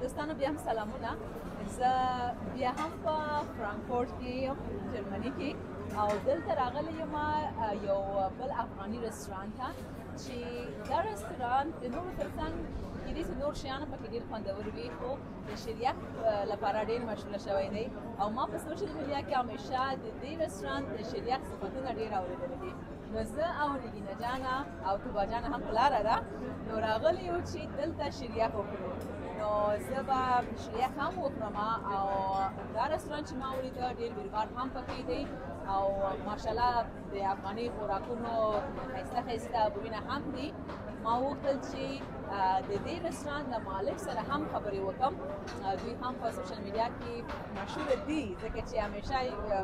دوستانو بیا هم سلامونه. زه بیا هم په فرانکفورت کې یم، جرمني کې، او دلته راغلی یم یو بل افغاني رستورانت ته چې دا رستورانت د نورو تر څنګ کېدای شي نور شیان پکې ډېر خوندور وي، خو د شریک لپاره ډېر مشهوره شوی دی. او ما په سوشل میډیا کې همیشه د دې رستورانت د شریک صفتونه ډېر اورېدلي دي. نو زه او نګینه جانه او توبه جانه هم په لاره ده، نو راغلي یو چې دلته شریک وکړو. نو زه به شریک هم وکړم او دا رستورانت چې ما ولیده ډېر بیروبار هم پکې دی او ماشاءالله د افغاني خوراکونو ښایسته ښایسته بویونه هم دي. ما وغوښتل چې د دې رستورانت د مالک سره هم خبرې وکړم. دوی هم په سوشل میډیا کې مشهوره دي ځکه چې همیشه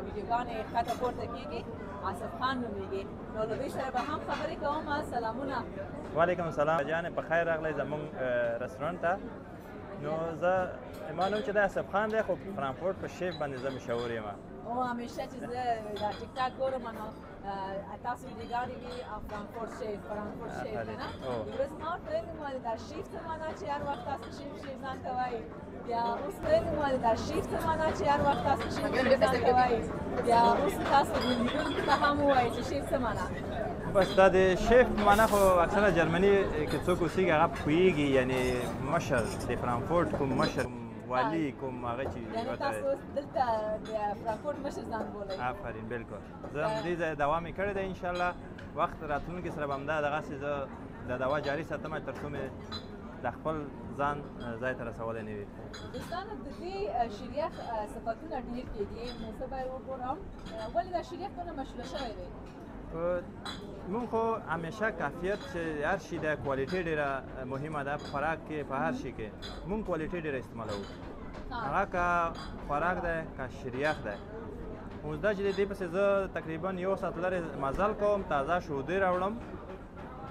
ویډیوګانې ښکته پورته کېږي. آصف خان نومیږي. نو له دوی سره به هم خبرې کوم. سلامونه. وعلیکم السلام جانې، په خیر راغلی زموږ رستورانت ته. نو زه معلوم چې دا آصف خان دی، خو په فرانکفورت په شیف باندې زه مشهور یم. او همیشه چې زه دا ټیک ټاک ګورم نو تاسو ویډیوګانې وي فرانکفورت شیف که نه. ورځ ما ورته ویلي وم دا شیف څه معنا چې هر وخت تاسو شیف ځان ته وایي. بیا اوس ویلي وم دا شیف څه معنا چې هر وخت تاسو شیف ځان ته وایي. بیا اوس تاسو لیدونکو ته هم ووایئ چې شیف څه معنا. بس دا د شیف معنا خو اکثره جرمني کې څوک اوسېږي هغه پوهېږي، یعنې مشر د فرانکفورت کوم مشر والی کوم هغه چې یعنې تاسو دلته د فرانکفورت مشر ځان بولئ. آفرین، بالکل. زه همدې ځای دوام یې کړی دی. انشاءالله وخت راتلونکي سره به همدا دغسې زه د دوا جاري ساتم تر څو مې د خپل ځان ځای ته رسولی نه وي. دوستانو د دې شریک صفتونه ډېر کېږي، نو زه به یې وګورم ولې دا شریک دونه مشهوره شوی دی. مونږ خو همیشه کیفیت چې هر شي د کوالټي ډېره مهمه ده. په خوراک کې په هر شي کې مونږ کوالټي ډېره استعمالوو، هغه که خوراک دی که شریک دی. اوس دا چې د دې پسې زه تقریبا یو ساعت لرې مزل کوم، تازه شودې راوړم،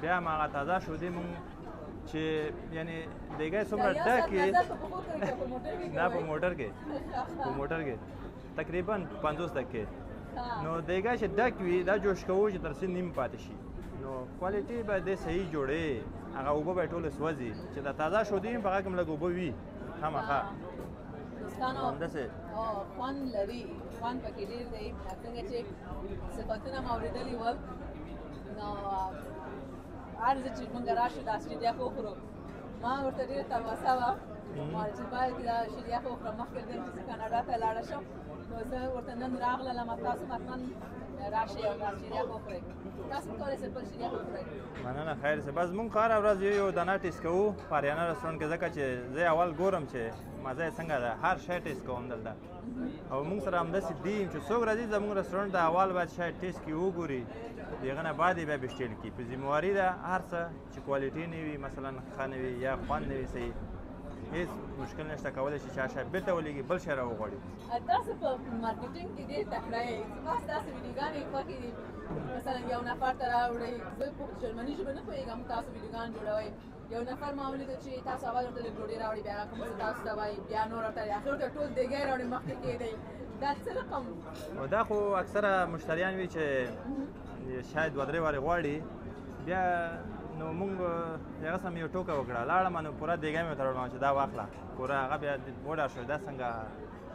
بیا هم هغه تازه شودې مونږ چې یعنې دیګی څومره ډک وي نه په موټر کې تقریبا 50 دقیقې، نو دیګی چې ډک وي دا جوش کوو چې تر څو نیم پاتې شي. نو کوالټي به دې صحیح جوړې، هغه اوبه به یې ټولې سوځي چې دا تازه شودې په هغه کې هم لږ اوبه وي خامخا. دوستانو خوند لري، خوند پکې ډېر دی. څنګه چې صفتونه مو اورېدلي ول، نو هر ځای چې موږ راشو دا شریک وخورو. ما ورته ډېره تماسه وه چې باید دا شریک وخورم، مخکې له دې چې زه کاناډا ته لاړه شم. نو زه ورته نن راغلم، تاسو حتما راشئ او دا شریک وخورئ. تاسو هم کولی شئ خپل شریک وخورئ. مننه، خیر شه. بس مونږ هره ورځ یو دانه ټیسټ کوو په اریانا رستورانت کې، ځکه چې زه اول ګورم چې مزه یې څنګه ده، هر شی ټیسټ کوم دلته. او مونږ سره همداسې دي چې څوک راځي زموږ رستورانت ته اول باید شی ټیسټ کړي، وګوري، د هغه نه بعد یې بیا بیشتل کړي. په ذمهواري ده هر څه چې کوالټي نه وي، مثلا ښه نه وي یا خوند نه وي صحیح، هیڅ مشکل نشته، کولی شي چې هر شی بیرته ولېږي بل شی راوغواړي. تاسو په مارکیټینګ کې ډېر تکړه یې. زما ستاسو ویډیوګانې خوښې دي. مثلا یو نفر ته راوړئ، زه په جرمني ژبه نه پوهېږم، تاسو ویډیوګان جوړوئ. یو نفر ما ولیده چې تاسو اول ورته لږ ډوډۍ راوړئ، بیا هغه کوم څه تاسو ته وایي، بیا نور ورته اخر ورته ټول دیګی راوړئ مخکې کېدئ. دا څه رقم؟ دا خو اکثره مشتریان وي چې شاید 2-3 وارې غواړي، بیا نو مونږ هغه سم یو ټوکه وکړه، لاړم نو پوره دیګی مې ورته راوړم چې دا واخله پوره. هغه بیا وډار شو، دا څنګه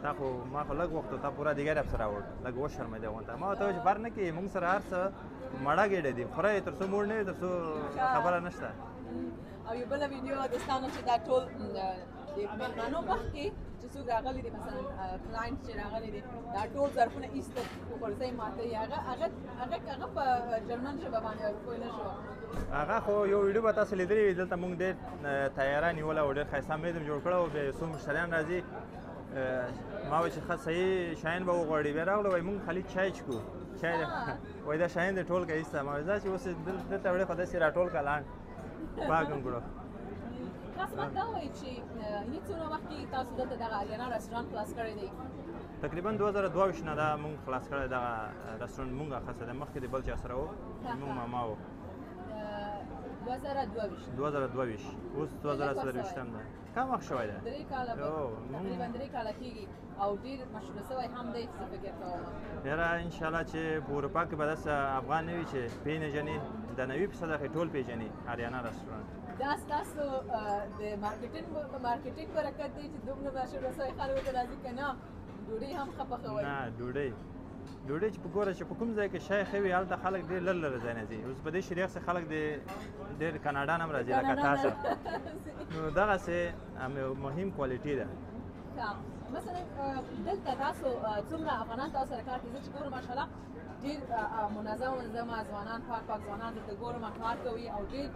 تا خو ما خو لږ وخت تا پوره دیګی راپسې راوړ، لږ وشرمېدی غونته. ما ورته وویل چې بر نه کړي، مونږ سره هر څه مړه ګېډه دي، خورئ تر څو موړ نه وي تر څو خبره نشته. او یو بله ویډیو دوستانو چې دا ټول د مېلمنو مخکې چې څوک راغلي دي، مثلا کلاینټ چې راغلي دي، دا ټول ظرفونه ایسته غورځئ ماتوي، هغه په جرمن ژبه باندې پوه نه شوه. هغه خو یو ویډیو به تاسو لیدلی وي، دلته مونږ ډېر تیاره نیوله او ډېر ښایسته میز م جوړ کړی و. بیا یو څو مشتریان راځي، ما وایي چې ښه صحیح شیان به وغواړي، بیا راغلو وایي مونږ خالي چای چکو، چای وایي دا شیان دې ټول کړه ایسته. ما وایي دا چې اوس دلته وړې خو داسې راټول کړه لاند پاک هم کړو. تاسو راته دا وایئ چې یعنې څومره وخت کې تاسو دلته دغه اریانا رستورانت خلاص کړی دی؟ تقریبا 2022 نه دا مونږ خلاص کړی دغه رستورانت. مونږ خاصه ده مخکې د بل چا سره و، مونږ ماما و. 2022 اوس 2023 ده، کم وخت شوی ده، 3 کاله تقریبا 3 کاله کېږي او ډېر مشهوره شوی هم دی. زه فکر کوم یاره انشاءالله چې په اروپا کې به داسې افغان نه وي چې پېژني، د 90% ټول پېژني اریانا رستورانت. دا ستاسو د مارکیټینګ برکت دی چې دومره مشهور رسوي خلکو ته راځي که نه ډوډۍ هم ښه پخوئ؟ نه ډوډۍ چې په ګوره چې په کوم ځای کې شی ښه وي هلته خلک ډېر لرې ځای نه ځي. اوس په دې شریخ څخه خلک ډېر کاناډا نه هم راځي لکه تاسو. نو دغسې مهم کوالټي ده. مثلا دلته تاسو څومره افغانان تاسو سره کار کوي؟ زه چې ګورم ماشاءالله ډېر منظم ځوانان پاک ځوانان دلته ګورم کار کوي او ډېر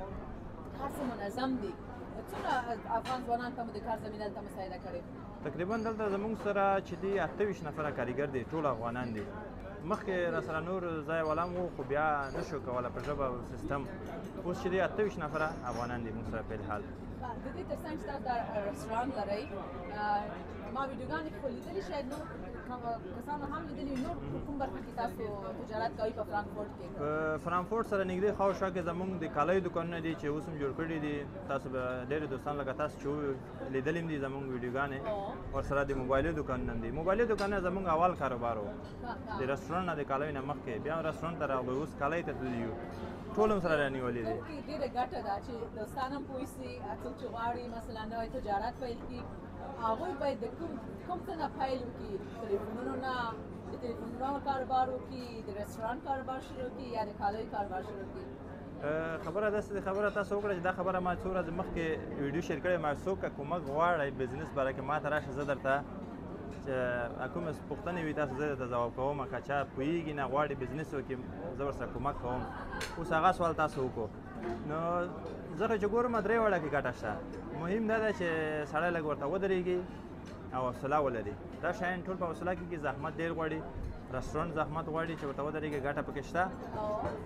هر څه منظم دي. څومره افغان ځوانان ته مو د کار زمینه دلته مساعده کړې؟ تقریبا دلته زموږ سره چې دي 28 نفره کاریګر دي، ټول افغانان دي. مخکې راسره نور ځای والا هم وو خو بیا نشو کولی په ژبه او سیستم. اوس چې دي 28 نفره افغانان دي موږ سره په الحال. د دې تر څنګ چې تاسو دا رستورانټ لرئ ما ویډیوګانې خو لیدلي شاید نور کسانو هم لیدلي نور کوم برخه کې تاسو تجارت کوئ په فرانکفورټ کې؟ په فرانکفورټ سره نږدې خواوشا کې زموږ د کالیو دوکانونه دي چې اوس هم جوړ کړي دي. تاسو به ډېرې دوستان لکه تاسو چې لیدلي هم دي زموږ ویډیوګانې. ورسره د موبایلو دوکانونه هم دي. موبایلو دوکانونه زموږ اول کاروبار و د رستورانټ نه د کالیو نه مخکې. بیا رستورانټ ته راغلو اوس کالیو ته تللي یو. ټول هم سره رانیولي دي. ډېره ګټه ده چې دوستان هم پوه شي څوک چې غواړي مثلا نوی تجارت پیل کړي هغوی باید د کوم څه نه پیل وکړي. تلیفونونو نه د تلیفونونو کاروبار وکړي، د رستورانټ کاروبار شروع کړي یا د کالیو کاروبار شروع کړي. خبره داسې ده خبره تاسو وکړه چې دا خبره ما څو ورځې مخکې ویډیو شیر کړې. ما څوک کومک غواړئ بزنس باره کې ما ته راشه زه درته چې کومه پوښتنې وي تاسو زه درته ځواب کوم. که چا پوهېږي نه غواړي بزنس وکړي زه ورسره کومک کوم. اوس هغه سوال تاسو وکړو. نو زه خو چې ګورم درې وړه کې ګټه شته. مهم دا ده چې سړی لږ ورته ودرېږي او حوصله ولري. دا شیان ټول په حوصله کېږي. زحمت ډېر غواړي. رستورانټ زحمت غواړي چې ورته ودرېږي ګټه پکې شته.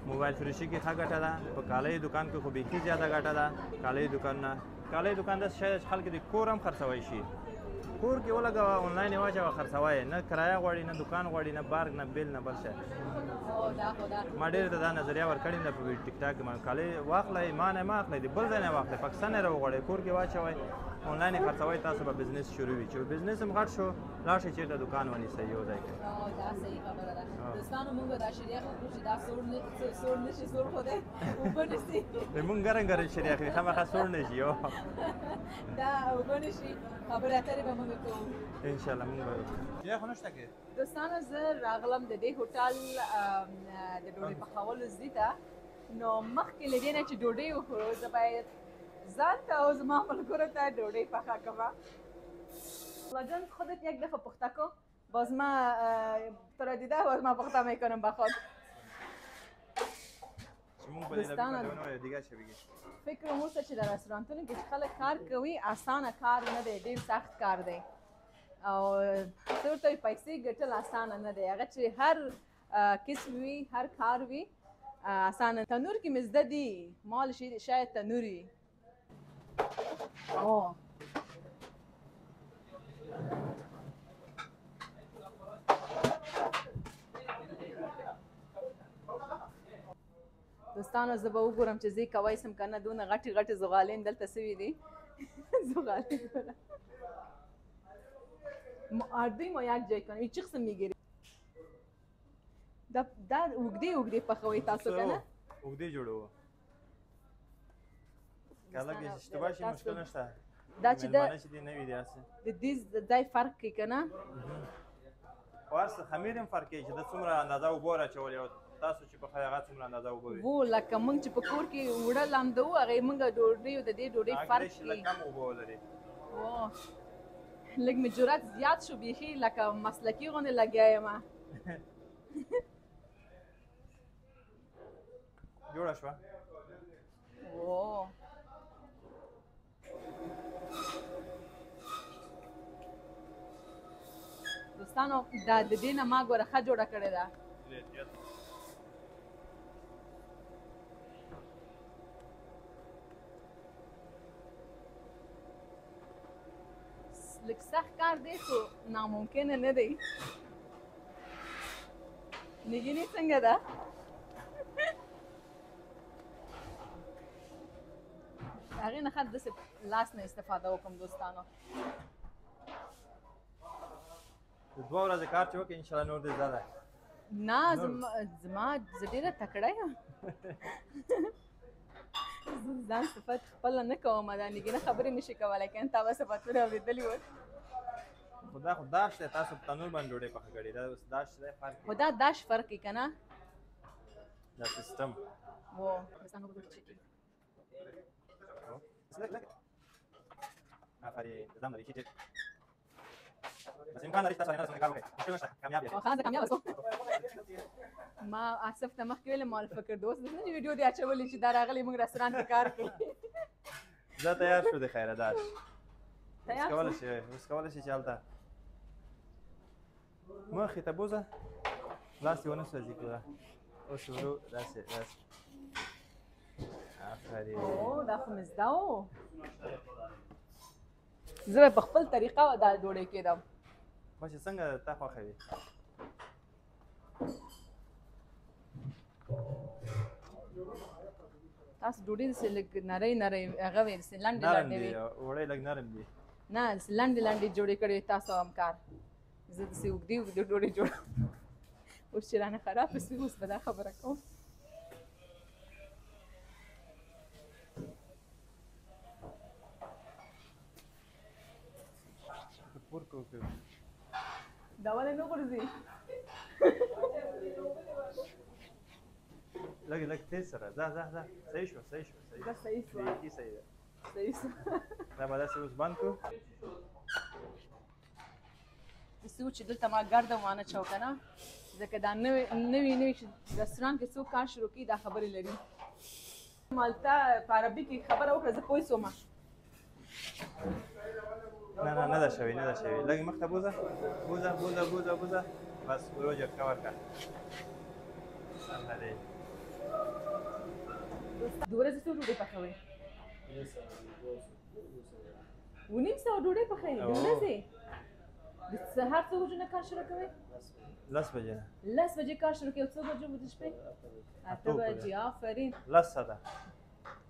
موبایل فروشي کې ښه ګټه ده. په کالیو دوکان کې خو بیخي زیاته ګټه ده. کالیو دوکان داسې شی ده چې خلک د کور هم خرڅوی شي. کور کې ولګوه آنلاین یې واچوه خرڅوی یې. نه کرایه غواړي نه دوکان غواړي نه بارګ نه بیل نه بل شی. ما ډېر ته دا نظریه ورکړې ده په ټیک ټاک کې. ما کالي واخلئ ما نه مه اخلئ د بل ځای نه واخلئ پاکستان یې راوغواړئ کور کې واچوئ آنلاین یې خرڅوئ تاسو به بزنس شروع وي. چې بزنس هم غټ شو لاړ شئ چېرته دوکان ونیسئ یو ځای کې. دا صحیح خبره ده. دوستانو موږ به دا شریخ وکړو چې دا سوړ نه شي. سوړ خو دی اوبه نه شي. موږ ګرم شریخ وي خامخا سوړ نه شي. دا اوبه نه شي خبرې اترې به موږ کوو انشاءالله. موږ به بیا خو نشته کې دوستانو زه راغلم د دې هوټل د ډوډۍ پخولو زدي ته. نو مخکې له دې نه چې ډوډۍ وخورو زه باید ځان ته او زما ملګرو ته ډوډۍ پخه کړم. جان خودت یک دفعه پخته کن باز ما تو را دیده باز ما پخته میکنم به خود. دوستان فکر موسه چې د رستورانتونو کې خلک کار کوي اسانه کار نه دی. ډېر سخت کار دی او څه ورته پیسې ګټل اسانه نه دی. هغه چې هر قسم وي هر کار وي اسانه. تنور کې مې زده دي مال شاید تنوري. دوستانو زه به وګورم چې زه کوی سم که نه. دونه غټې غټې زغالین دلته سوي دي. زغالین دوی ما یک جای کنم. چه قسم میگیری؟ دا اوږدې پخوئ تاسو که نه؟ اوږدې جوړوو. که لږ اشتباه شي مشکل نشته. دا چې مېلمانه چې دي نه وي داسې د دې ځای فرق کوي که نه؟ خو هر څه خمیر هم فرق کوي چې ده څومره اندازه اوبه راچولې او تاسو چې پخوئ هغه څومره اندازه اوبه وي. و لکه موږ چې په کور کې اوړه لمدوو هغې موږ ډوډۍ د دې ډوډۍ فرق کوي. لږ کم اوبه ولري. لږ مې جرأت زیات شو بیخي لکه مسلکي غوندې لګیا یم. جوړه شوه. دوستانو دا د دې نه ما ګوره ښه جوړه کړې ده. لږ سخت کار دی خو ناممکنه نه دی. نګیني څنګه ده؟ هغې نه ښه داسې لاس نه استفاده وکړم دوستانو. دوه ورځې کار چې وکړې انشاءالله نور دې زده. نه زه ډېره تکړه یم. ځان صفت خپله نه کوم دا نګینه خبرې نشي کولی که نه تا به صفتونه اورېدلي ول خو دا خو داش دی تاسو په تنور باندې ډوډۍ پخه کړې دا اوس داش دی فرق خو دا داش فرق یې که نه دا سیستم آفرین زدم داری چی بس امکان لري تاسو نه څنګه کار وکړئ مشکل نشته کامیاب یې خلاص کامیاب شو ما آصف ته مخکې ویلې ما فکر دوست نه ویډیو دی اچولې چې دا راغلی موږ رستورانت کې کار کوي زه تیار شو د خیره داش تیار اوس کولی شي چې هلته مخې ته بوځه لاس دې ونه سوځي کړه اوس ورو داسې آفرین او دا خو مې زده و زه به په خپل طریقه دا ډوډۍ کېدم باشه څنګه تا خوښوي تاسو ډوډۍ داسې لږ نری نری هغه وې داسې لنډې نرم لنډې دي وې وړۍ لږ نرم دي نه داسې لنډې لنډې جوړې کړې تاسو هم کار زه داسې اوږدې اوږدې ډوډۍ جوړوم اوس چې رانه خراب شوي اوس به دا خبره کوم پور کو دا ولې نه غورځي لږ تیز سره ځه صحیح شو دا صحیح شوه صحیح ده صحیح شوه دا به داسې اوس بند کړو داسې و چې دلته ما ګرده وانه چو که نه ځکه دا نوي چې رستورانت کې څوک کار شروع کړي دا خبرې لري مالته په عربي کې خبره وکړه زه پوه شوم نه ده شوی لږ مخ ته بوځه بس ورو جټکه ورکړه همدلې د ورځې څو ډوډۍ پخوئ 9:30 ډوډۍ پخوئ د ورځې د سهار څو بجو نه کار شروع کوئ 10 بجې 10 بجې کار شروع کوئ او څو بجو د شپې 8 بجې آفرین 10 ساعته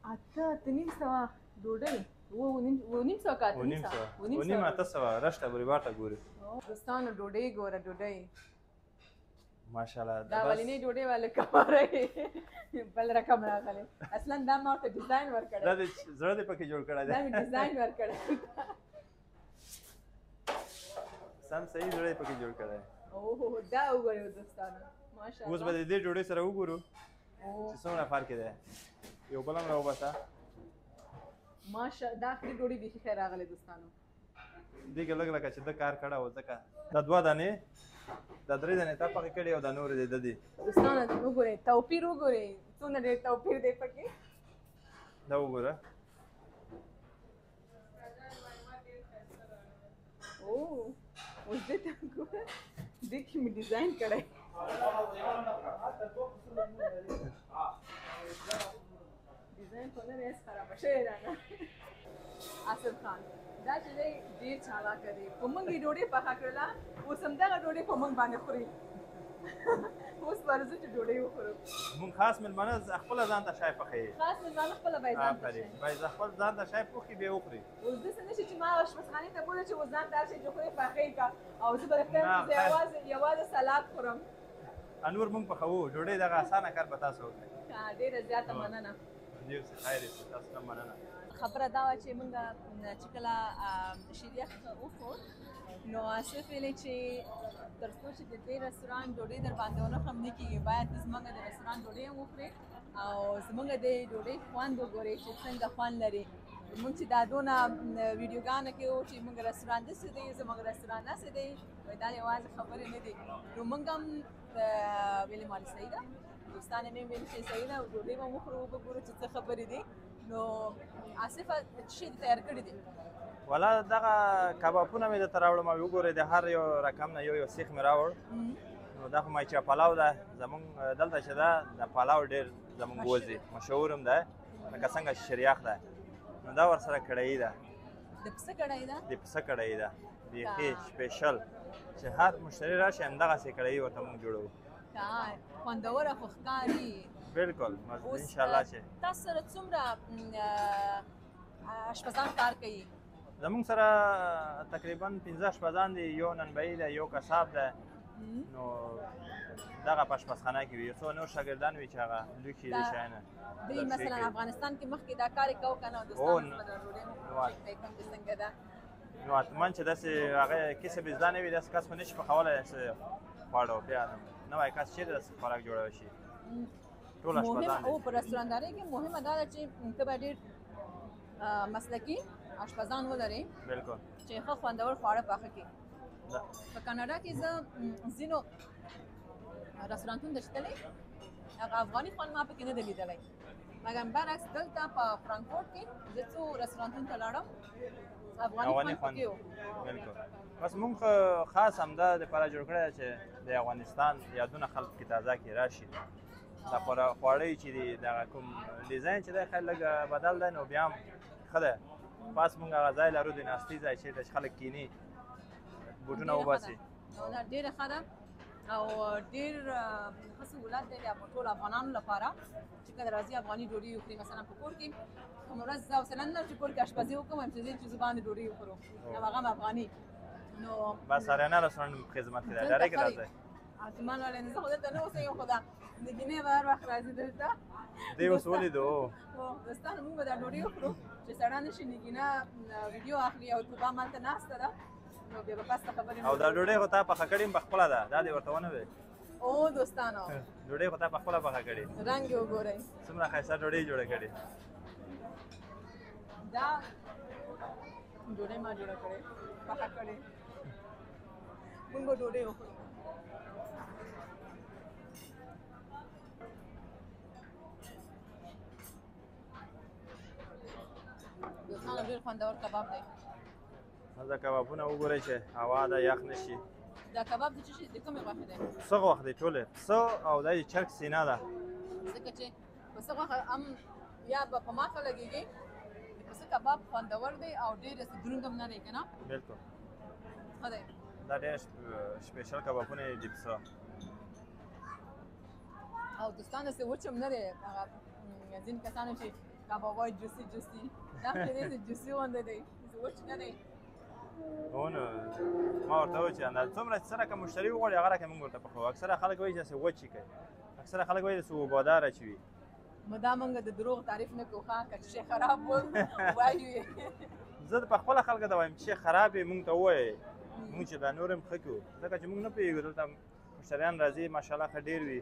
8:30 ډوډۍ ونیم اته سوه رشته بریباټه ګوري دوستانو ډوډۍ ګوره ډوډۍ ماشاءالله دا ولینې ډوډۍ والے کمره بل رقم راغلی اصلا دا ما ورته ډیزاین ورکړی دا زړه دې پکې جوړ کړی دا مې ډیزاین ورکړی سم صحیح زړه دې پکې جوړ کړی اوه دا وګورئ دوستانو ماشاءالله اوس به د دې ډوډۍ سره وګورو چې څومره فرق دی یو بل هم راوباسه ماشا دا اخري ډوډۍ بیخي ښه راغلی دوستانو دې کې لږ لکه چې ده کار کړی و ځکه دا 2 دانې دا 3 دانې تا پخې کړې او دا نورې دې ده دي دوستانو وګورئ توپیر وګورئ څونه ډېر توپیر دی پکې دا وګوره اوس دې ته وګوره دې کې مې ډیزاین کړی ډیزاین خو نه دی خرابه شوې رانه آصف خان دا چې دی ډېر چالاکه دی په موږ یې ډوډۍ پخه کړله اوس همدغه ډوډۍ په موږ باندې خوري اوس به راځو چې ډوډۍ وخورو مونږ خاص مېلمانه خپله ځان ته شی پخوي خاص مېلمانه خپله باید ځان ته شی باید خپل ځان ته شی پوښي بیا وخوري اوس داسې نه شي چې ما اشپزخانې ته بوله چې اوس ځان دا شی چې خورې پخې که او زه به درته یوازې سلاد خورم انور مونږ پخوو ډوډۍ دغه اسانه کار به تاسو وکړئ ډېره زیاته مننه ډېر څه خیر دې تاسو ته مننه خبره دا وه چې موږ چې کله شیریخ وخور نو آصف ویلې چې تر څو چې د دې رستورانت ډوډۍ در باندې ونه خم نه کېږي باید ته زموږ د رستورانت ډوډۍ هم وخورې او زموږ د ډوډۍ خوند وګورې چې څنګه خوند لري موږ چې دا دونه ویډیوګانو کې وو چې موږ رستورانت داسې دی زموږ رستورانت داسې دی وایي دا یوازې خبرې نه دي نو موږ هم ویلې مالې صحیح ده دوستانو مې ویل چې صحیح ده ډوډۍ به وخورو وګورو چې څه خبرې دي نو آصفه څه شی تیار کړي دي والا دغه کبابونه مې درته راوړم او وګورئ د هر یو رقم نه یو سیخ مې راوړ نو دا خو مایچه پلاو ده زمونږ دلته چې ده د پلاو ډېر زمونږ وځي مشهور هم ده لکه څنګه چې شریاخ ده نو دا ورسره کړایي ده د پسه کړایي ده د پسه کړایي ده بیخي سپیشل چې هر مشتری راشي همدغسې کړایي ورته مونږ جوړوو خوندوره خو ښکاري بالکل انشاءالله چې تاسو سره څومره اشپزان کار کوي زمونږ سره تقریبا 15 اشپزان دي یو ننبعي ده یو کساب ده نو دغه په اشپزخانه کې وي یو څو نور شاګردان وي چې هغه لوښي د شیانه دوی مثلا افغانستان کې مخکې دا کار یې کوو که نه دوستانو سره د ډوډۍ مو کوم چې څنګه ده نو حتما چې داسې هغه کسب یې زده نه وي داسې کس خو نشي پخولی داسې خواړه بیا نوی کس چېرته داسې خوراک جوړولی شي ټول اشپزان او په رستورانتدارۍ کې مهمه دا ده چې ته به ډېر مسلکي اشپزان ولرې بلکل چې ښه خوندور خواړه پاخه کړي په کاناډا کې زه ځینو رستورانتونو ته چې تللی هغه افغاني خوند ما پکې نه دی لیدلی مګر برعکس دلته په فرانکفورټ کې زه څو رستورانتونو ته لاړم افغاني خوند پکې و بلکل بس مونږ خاص همدا دپاره جوړ کړی ده چې د افغانستان یادونه خلق کې تازه کړي راشي دا خواړه چې دي دغه کوم ډیزاین چې دی خیر لږ بدل دی نو بیا هم ښه دی پاس مونږ هغه ځای لرو د ناستي ځای چېرته چې خلک کیني بوټونه وباسي ډېره ښه ده او ډېر ښه سهولت دی د ټولو افغانانو لپاره چې کله راځي افغاني ډوډۍ وخوري مثلا په کور کې کومه ورځ زه حوصله نه لرم چې کور کې اشپزي وکړم چې ځای چې زه باندې ډوډۍ وخورو او هغه هم افغاني نو بس آریانا رستورانټ خدمت کې دی ډایرکټ راځئ اتمان والے نه زه خو دلته نه اوسېږم خو دا د ګینې به هر وخت راځي دلته دی اوس ولیدو دوستانو موږ به دا ډوډۍ وخورو چې سړی نشي نګینه ویډیو اخلي او توبه همالته ناسته ده نو بیا به پس ته خبرې او دا ډوډۍ خو تا پخه کړې په خپله ده دا دې ورته ونه وې او دوستانو ډوډۍ خو تا په خپله پخه کړې رنګ یې وګورئ څومره ښایسته ډوډۍ جوړه کړې دا ډوډۍ ما جوړه کړې پخه کړې موږ به ډوډۍ وخورو دوستانو ډېر خوندور کباب دی دا کبابونه وګورئ چې هوا ده یخ نه شي دا کباب د څه شي د کومې غوښې دی څه غوښه دی ټولې پسه او دا د چرګ سینه ده ځکه چې پسه غوښه هم یا به په ماښه لګېږي د پسه کباب خوندور دی او ډېر دروند هم نه دی که نه بلکل ښه دی دا ډېر سپیشل کبابونه دي د پسه او دوستان داسې وچ هم نه دی هغه ځینې کسانو چې کباب وایي جوسي جوسي دا چې دی جوسي غوندې دی داسې وچ نه دی هو نو ما ورته وویل چې اندازه څومره چې څه رقم مشتري وغواړي هغه رقم موږ ورته پخوو اکثره خلک وایي چې داسې وچ یې کوي اکثره خلک وایي داسې اوبهداره چې وي دا موږ د دروغ تعریف نه کوو ښه که چې شی خراب و وایو یې زه په خپله خلکو ته وایم چې شی خراب یې موږ ته ووایې موږ چې دا نور هم ښه کړو ځکه چې موږ نه پوهېږو دلته مشتریان راځي ماشاءالله ښه ډېر وي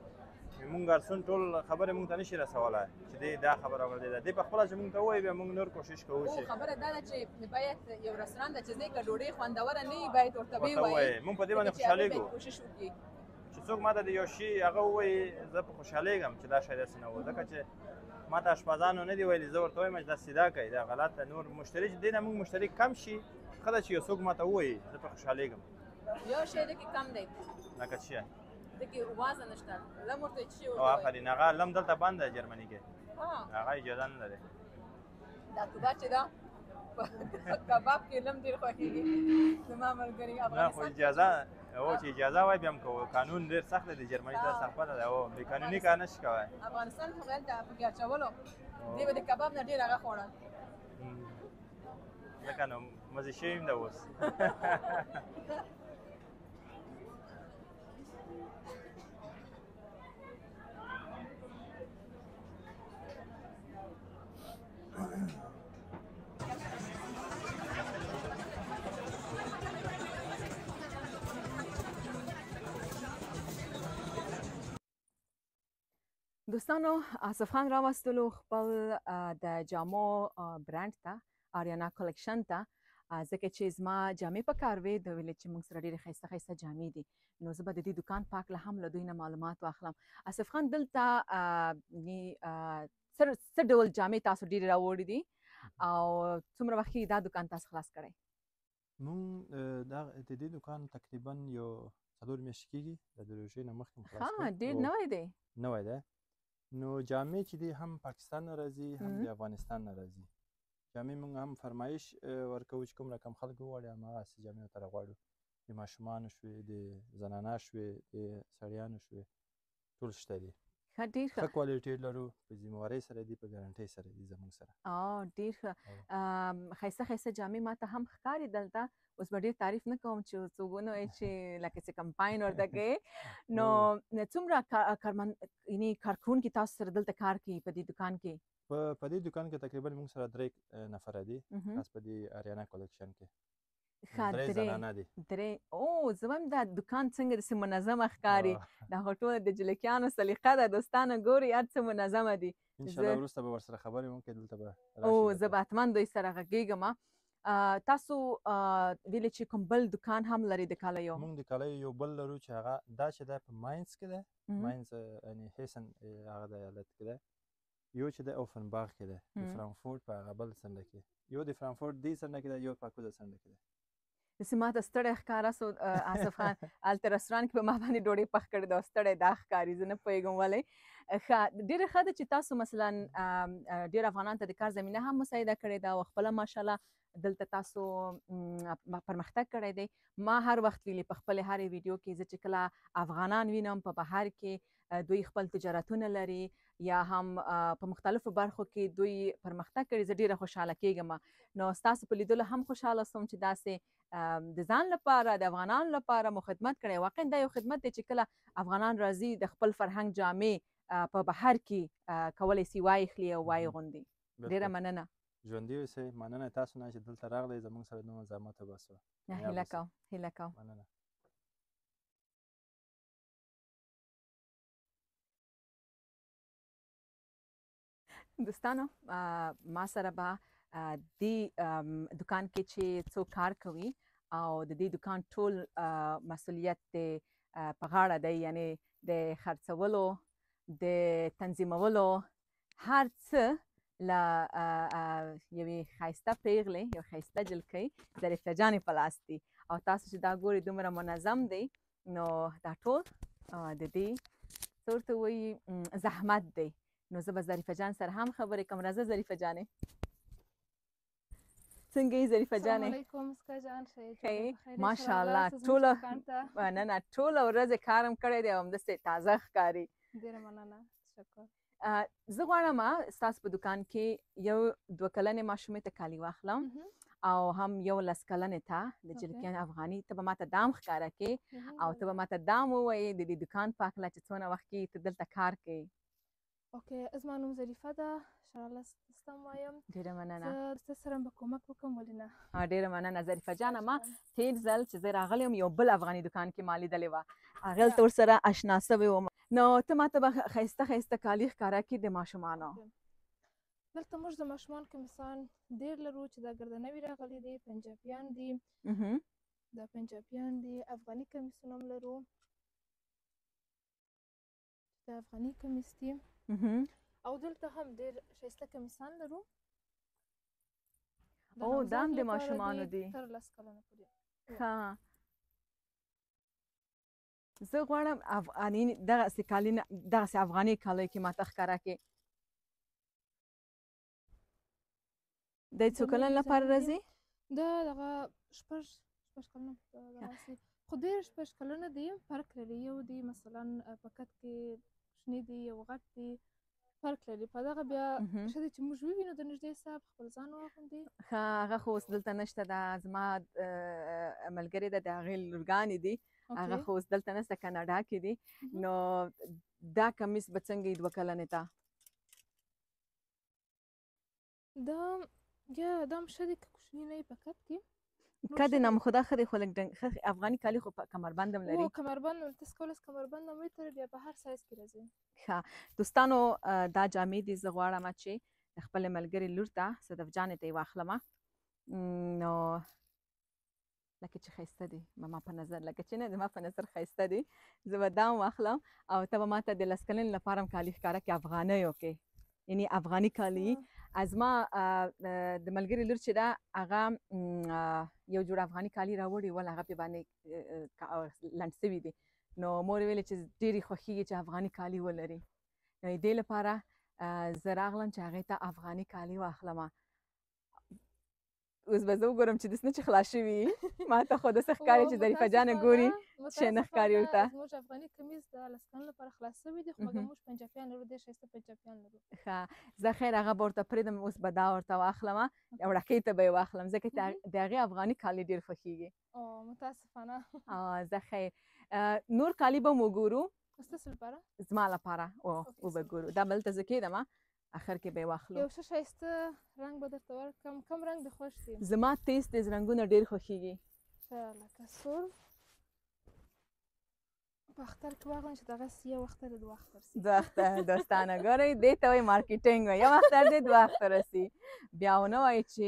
موږ ګرسون ټول خبرې موږ ته نشي رسولی چې دی دا خبره وکړه دی په خپله چې موږ ته ووایي بیا موږ نور کوشش کوو چې خبره دا ده چې باید یو رستورانت ته چې ځئ که ډوډۍ خوندوره نه وي باید ورته ووایي موږ په دې باندې خوشحالېږو کوشش وکړي چې څوک ما ته د یو شي هغه ووایي زه په خوشحالېږم چې دا شی داسې نه و ځکه چې ما ته اشپزانو نه دي ویلي زه ورته وایم چې دا سیده کوي دا غلط ده نور مشتري چې دی نه موږ مشتري کم شي ښه ده چې یو څوک ما ته ووایي زه په خوشحالېږم یو شی دی کې کم دی لکه څه شی دغه وازه نشته لم ورته چې او آفرین هغه لم دلته بند ده جرمني کې هغه اجازه نه لري دا کباب چې دا کباب کې لم ډېر خوښېږي زما ملګري نه خو اجازه او چې اجازه وای بیا هم کوو قانون ډېر سخت دی د جرمني دا سخت ده او بې قانوني کار نشي کوی افغانستان خو غیر ته پکې اچولو دی به د کباب نه ډېر هغه خوړل ځکه نو مزې شوي یم ده اوس دوستانو آصف خان راوستلو خپل د جامو برانډ ته آریانا کلیکشن ته ځکه چې زما جامې په کار وې د ویلې چې موږ سره ډېرې ښایسته ښایسته جامې دي نو زه به د دې دوکان پاک له هم له دوی نه معلومات واخلم آصف خان دلته څه ډول جامې تاسو ډېرې راوړي دي او څومره وخت کې دا دوکان تاسو خلاص کړی موږ د دې دوکان تقریبا یو 4 میاشتې کېږي د روژې نه مخکې خلاص کړی ډېر نوی دی نوی دی نو جامې چې دي هم پاکستان نه راځي هم د افغانستان نه راځي جامې موږ هم فرمایش ورکوو چې کوم رقم خلک وغواړي هماغسې جامې ورته راغواړو د ماشومانو شوې د زنانه شوې د سړیانو شوې ټول شته دي ښه ډېر ښه کوالټي لرو په ذمهوارۍ سره دي په ګارنټۍ سره دي زموږ سره ډېر ښه ښایسته ښایسته جامې ما ته هم ښکاري دلته اوس به ډېر تعریف نه کوم چې څوک ونه وایي چې لکه چې کمپاین ورته کوې نو څومره یعنې کارکوونکي تاسو سره دلته کار کوي په دې دکان کې په دې دکان کې تقریبا موږ سره 3 نفره دي خاص په دې اریانا کلکشن کې درې زنانه دي زه وایم دا دکان څنګه داسې منظمه ښکاري دا خو ټوله د جلکیانو سلیقه ده دوستانه ګوري هر څه منظمه دي انشاءالله وروسته به ورسره خبرې وکړو دلته به زه به حتما دوی سره غږېږم تاسو ویلې چې کوم بل دکان هم لري د کالیو موږ د کالیو یو بل لرو چې هغه دا چې دی په ماینز کې دی ماینز یعنې هیسن هغه د ایالت کې دی یو چې دی اوفنباغ کې دی د فرانکفورټ په هغه بل څنډه کې یو د فرانکفورټ دې څنډه کې دی یو په کوزه څنډه کې دی داسې ما ته ستړی ښکاره سو آصف خان هلته رستورانټ کې به ما باندې ډوډۍ پخ کړې ده او ستړی دا ښکاري زه نه پوهېږم ولې ډېره ښه ده چې تاسو مثلا ډېر افغانانو ته د کار زمینه هم مساعده کړې ده او خپله ماشاءالله دلته تاسو پرمختګ کړی دی ما هر وخت ویلي په خپلې هرې ویډیو کې زه چې کله افغانان وینم په بهر کې دوی خپل تجارتونه لري یا هم په مختلفو برخو کې دوی پرمختګ کړي زه ډېره خوشحاله کېږم نو ستاسو په لیدلو هم خوشحاله سوم چې داسې د ځان لپاره د افغانانو لپاره مو خدمت کړی واقعا دا یو خدمت دی چې کله افغانان راځي د خپل فرهنګ جامې په بهر کې کولی سي واخلي او واغوندي ډېره مننه ژوندي اوسئ مننه تاسو نه چې دلته راغلی زموږ سره دومره زحمت وباسوه هیله کوم هیله کوم مننه دوستانو ما سره به دې دکان کې چې څوک کار کوي او د دې دکان ټول مسؤلیت په غاړه دی یعنی د خرڅولو د تنظیمولو هر څه له یوې ښایسته پیغلې یو ښایسته جلکۍ ظریفه جانې په لاس دي او تاسو چې دا ګورئ دومره منظم دی نو دا ټول د دې څه ورته وایي زحمت دی نو زه به ظریفه جان سره هم خبرې کوم راځه ظریفه جانې څنګه یې ظریفه جانې ماشاءالله ټوله مننه ټوله ورځ یې کار هم کړی دی او همداسې تازه ښکاري ډېره مننه تشکر زه غواړم ستاسو په دکان کې یو 2 کلنې ماشومې ته کالي واخلم او هم 11 کلنې ته د جلکیان افغاني ته به ماته دام ښکاره کې او ته به ماته دام ووایې د دې دکان په هکله چې څونه وخت کې ته دلته کار کوې اوکې زما نوم ظریفه ده شاله ستم وایم ډېره مننه زه سره به کومک وکړم ولې نه ډېره مننه ظریفه جانه ما تېر ځل چې زه راغلی وم یو بل افغاني دکان کې ما لیدلې وه هغې هلته ورسره اشنا سوې وم نو ته ماته به ښایسته ښایسته کالي ښکاره کړي د ماشومانو دلته موږ د ماشومانو کمیسان ډېر لرو چې دا ګردنوي راغلي دي پنجابیان دي دا پنجابیان دي افغاني کمیسونه هم لرو د افغاني کمیس دي او دلته هم ډېر ښایسته کمیسان لرو او دا هم د ماشومانو دي تر 10 کلونو پورې ښه زه غواړم دغسې کالي دغسې افغاني کالیو کې ماته ښکاره کړې دی څو کلن لپاره راځي دا دغه شپږ کلونه خو ډېر 6 کلونه دي فرق لري یو دی مثلا په قد کې کوچني دي یو غټ دی فرق لري په دغه بیا ښه دی چې موږ ووینو د نږدې صاحب خپل ځان واغوندي ښه هغه خو اوس دلته نشته دا زما ملګرې ده د هغې لورګانې دي هغه خو اوس دلته نشته کاناډا کې دي نو دا کمیس به څنګه وي 2 کلنې ته دا هم ښه دی که کوچني نه وي په قد کې قد یې نام خدا ښه دی خو لږ افغاني کالي خو کمربند هم لري کمربند هم تاسو کولی کمربند هم وتړئ بیا په هر سایز کې راځي ښه دوستانو دا جامې دي زه غواړم چې د خپلې ملګرې لور ته صدف جانې ته یې واخلم نو لکه چې ښایسته دي ما په نظر لکه چې نه زما په نظر ښایسته دي زه به دا هم واخلم او ته به ما ته د 10 کلنې لپاره هم کالي ښکاره کړې افغانیو کې یعنی افغاني کالي زما د ملګرې لور چې ده هغه یو جوړ افغاني کالي راوړي ول هغه پې باندې لنډ سوي دي نو مور یې ویلې چې ډېرې خوښېږي چې افغاني کالي ولري نو دې لپاره زه راغلم چې هغې ته افغاني کالي واخلم اوس به زه وګورم چې داسې نه چې خلاص شوي ما ته خو داسې ښکاري چې ظریفه جانه ګوري چې نه ښکاري ورته زموږ افغاني کمیس د لس کلونو لپاره خلاص شوی دی خو مګر موږ پنجابیان لرو ډېر ښایسته پنجابیان لرو ښه زه خیر هغه به ورته پرېږدم اوس به دا ورته واخلمه وړکۍ ته به یې واخلم ځکه چې د هغې افغاني کالي ډېر خوښېږي متاسفانه زه خیر نور کالي به مو ګورو ستاسو لپاره زما لپاره وبه ګورو دا بلته زه کېدم اخر کې به یې واخلو یو ښه ښایسته رنګ به درته ورکړم کوم رنګ دې خوښ دی زما تیز تیز رنګونه ډېر خوښېږي ښه لکه سور په اختر کې واغوم چې دغسې یو اختر دوه اختر سي دوه اختر دوستانه ګورئ دې ته وایي مارکیټینګ وایي یو اختر دی دوه اختره سي بیا ونه وایي چې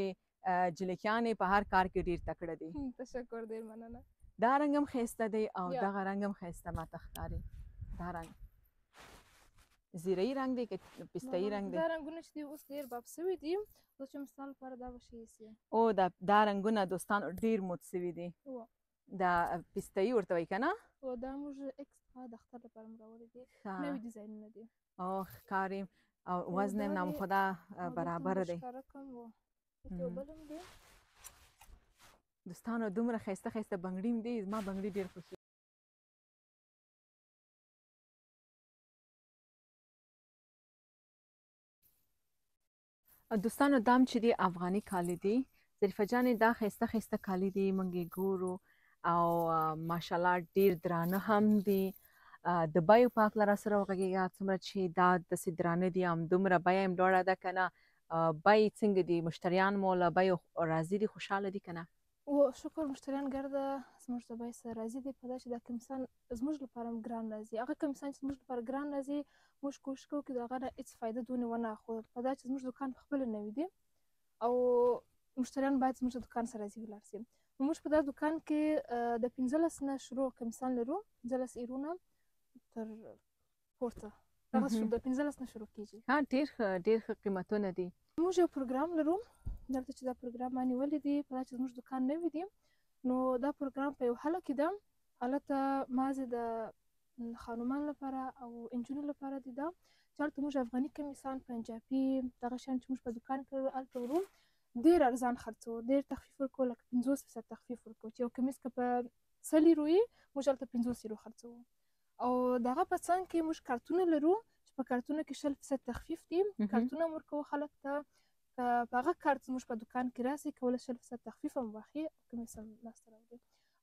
جلیکیانې په هر کار کې ډېر تکړه دي تشکر ډېر مننه دا رنګ هم ښایسته دی او دغه رنګ هم ښایسته ماته ښکاري دا رنګ زیره‌ایي رنګ دی که پسته‌ایي رنګ دی دا رنګونه چې دي اوس ډېر باب شوي دي اوس چې مثال لپاره دا به ښه ایسي دا رنګونه دوستانو ډېر مد شوي دي دا پسته‌ایي ورته وایي که نه دا موږ اکسټرا د اختر لپاره مو راوړي دي نوي ډیزاینونه دي ښکاري او وزن یې نامخدا برابره دی دوستانو دومره ښایسته ښایسته بنګړي هم دي زما بنګړي ډېر خوښېږي دوستانو دا هم چې دي افغاني کالي دي ظریفه جانې دا ښایسته ښایسته کالي دي موږ یې ګورو او ماشاءالله ډېر درانه هم دي د بیو په هکله راسره وغږېږه څومره چې دا داسې درانه دي همدومره بیه یې لوړه ده که نه بیې څنګه دي مشتریان مو له بیو راضي دي خوشحاله دي که نه شکر مشتریان ګرده زموږ د بیې سره راضي دي په دا چې دا کمیسان زموږ لپاره هم ګران راځي هغه کمیسان چې زموږ لپاره ګران راځي موږ کوشش کوو چې د هغه نه هېڅ فایده دونې ونه اخلو په دا چې زموږ دکان پخپله نوي دي او مشتریان باید زموږ د دکان سره راضي ولاړ شي موږ په دا دکان کې د 15 نه شروع کمیسان لرو 15 ایرو نه تر پورته دغسې د 15 نه شروع کېږي ډېر ښه قیمتونه دي موږ یو پروګرام لرو دلته چې دا پروګرام ما نیولی دی په دا چې زموږ دکان نوي دي نو دا پروګرام په یو حله کې ده هلته مازې د خانومانو لپاره او انجونو لپاره دي دا چې هلته موږ افغاني کمیسان پنجابي دغه شیان چې موږ په دکان کې هلته ورو ډېر ارزان خرڅوو ډېر تخفیف ورکوو لکه 50% تخفیف ورکوو چې یو کمیس که په 100 یورو وي موږ هلته 50 یورو خرڅوو او دغه په څنګ کې موږ کارتونه لرو چې په کارتونه کې 20% تخفیف دي کارتونه هم ورکوو خلک ته که په هغه کارت زموږ په دکان کې راسي کولی 20% تخفیف هم واخلي او کمیس هم لاسته راوړي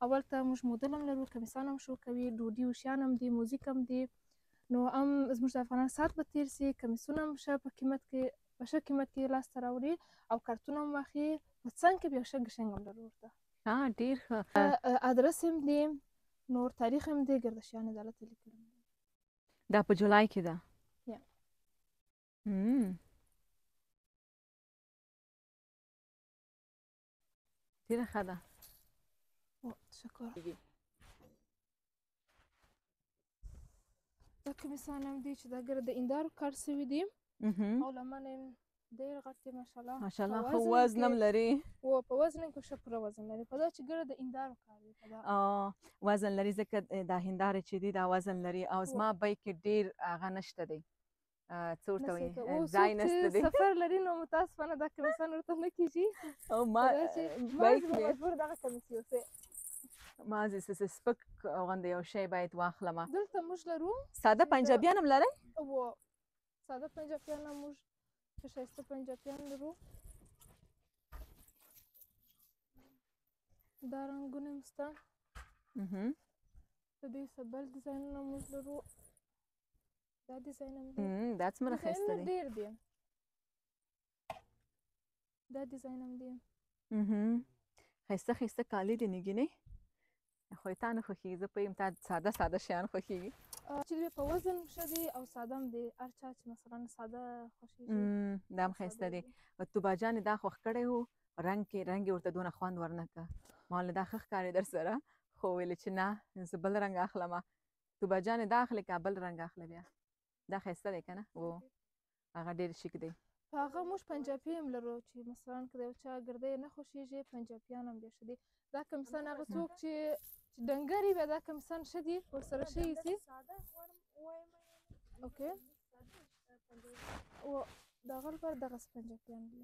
اول ته موږ مودل هم لرو کمیسان هم شو کوي ډوډۍ وشیان هم دي موزیک هم دي نو هم زموږ د افغانانو ساعت به تېر سي کمیسونه هم ښه په ښه قیمت کې لاسته راوړي او کارتونه هم واخلي په څنګ کې بیا ښه ګشنګ هم لرو ورته ډېر ښه ادرس هم دی نور تاریخ هم دی ګردشیان یې د هلته لیکلي دا په جولای کې ده ډېره ښه ده تشکر دا کمیسان هم دي چې دا ګره د هندارو کار شوي دي او لمن یې ډېر غټ دی ماشاءالله ښه وزن هم لري په وزن کې ښه پوره وزن لري په دا چې ګره د هندارو کار دی وزن لري ځکه دا هندارې چې دي دا وزن لري او زما بیې کې ډېر هغه نشته دی څه ورته وایي ځای نشته دی سفر لري نو متاسفانه دا کمیسان ورته نه کېږي او ما مجبور دغه کمیس یوسې ما څه سپک غوندې یو شی باید واخلمه دلته موږ لرو ساده پنجابیان هم لرئ ساده پنجابیان هم موږ ښه ښایسته پنجابیان لرو دا رنګونه هم شته د دې څه بل ډیزاینونه موږ لرو دا ډیزاین هم دی دا څومره ښایسته دی ډېر دی دا ډیزاین هم دی ښایسته ښایسته کالي دي نګینې خو تا نه خوښېږي زه پوهېږم تا ساده ساده شیان خوښېږي چې دوی په وزن ښه دي او ساده هم دي هر چا چې مثلا ساده خوښېږي دا هم ښایسته دی توبه جانې دا خوښ کړی و رنګ یې ورته دونه خوند ورنه کړه ما ویل دا ښه ښکاري در سره خو ویلې چې نه زه بل رنګ اخلمه توبه جانې دا اخلې که بل رنګ اخله بیا دا ښایسته دی که نه هغه ډېر شیک دی په هغه موږ پنجابي هم لرو چې مثلا که د یو چا ګردۍ نه خوښېږي پنجابیان هم ډېر ښه دي دا کمیسان هغه څوک چې ډنګر وي بیا دا کمیسان ښه دي ورسره ښه ایسي اوکې د هغه لپاره دغسې پنجابیان دي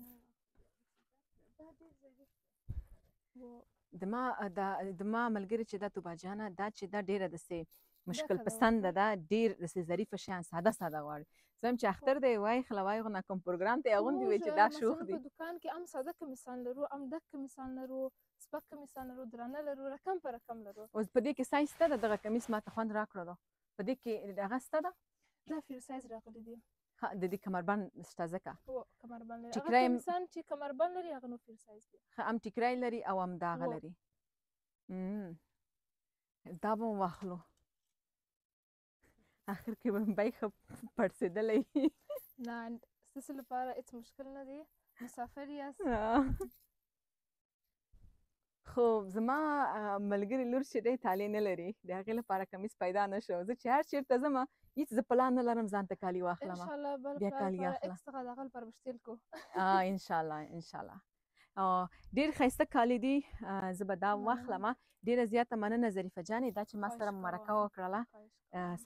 د ما ملګري چې دا توبه جانه دا چې دا ډېره داسې مشکل ډکه ده پسنده ورته. ده، ډېر داسې ظریفه شیان ساده غواړي. زه هم چې اختر دی وایي خلوای غو نه کوم پروګرام ته یې اغوندي وي چې دا شوخ مثلا دي. په دکان کې هم ساده کمیسان لرو، هم ډک کمیسان لرو، سپک کمیسان لرو، درانه لرو، رقم په رقم لرو. اوس په دې کې سایز شته ده؟ دغه کمیس ما ته خوند راکړو ده په دې کې هغه شته ده؟ دا فیر سایز راغلی دی. د دې کمربند شته ځکه هو کمربند لري. هغه ټیکری هم کمیسان چې کمربند لري هغه نو فیر سایز دی. هم ټیکری لري او هم داغه هو. لري. دا به واخلو اخر کې به بیخ پړسېدلی. نه ستاسو لپاره هېڅ مشکل نه دی، مسافر یاست. خو زما ملګري لور چې دی طالع نه لري، د هغې لپاره کمیس پیدا نه شو. زه چې هر چېرته ځم هېڅ زه پلان نه لرم ځان ته کالي واخلم. انشاءالله بل بیا کال کالي لپاره اخله. ایکس څخه د هغه لپاره به شتیل کو. انشاءالله ډېر ښایسته کالي دي. زه به دا واخلم. ډېره زیاته مننه ظریفه جانې دا چې ما سره مرکه وکړله.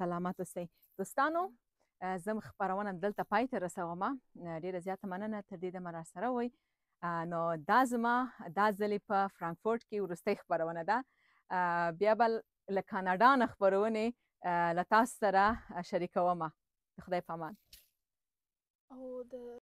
سلامت اوسئ دوستانو. زه خپرونه دلته پای ته رسوم. ډېره زیاته مننه تر دې دمه راسره وئ. نو دا زما دا ځلې په فرانکفورټ کې وروستۍ خپرونه ده. بیا به له کاناډا نه خپرونې له تاسو سره شریکوم. د خدای په امان. او د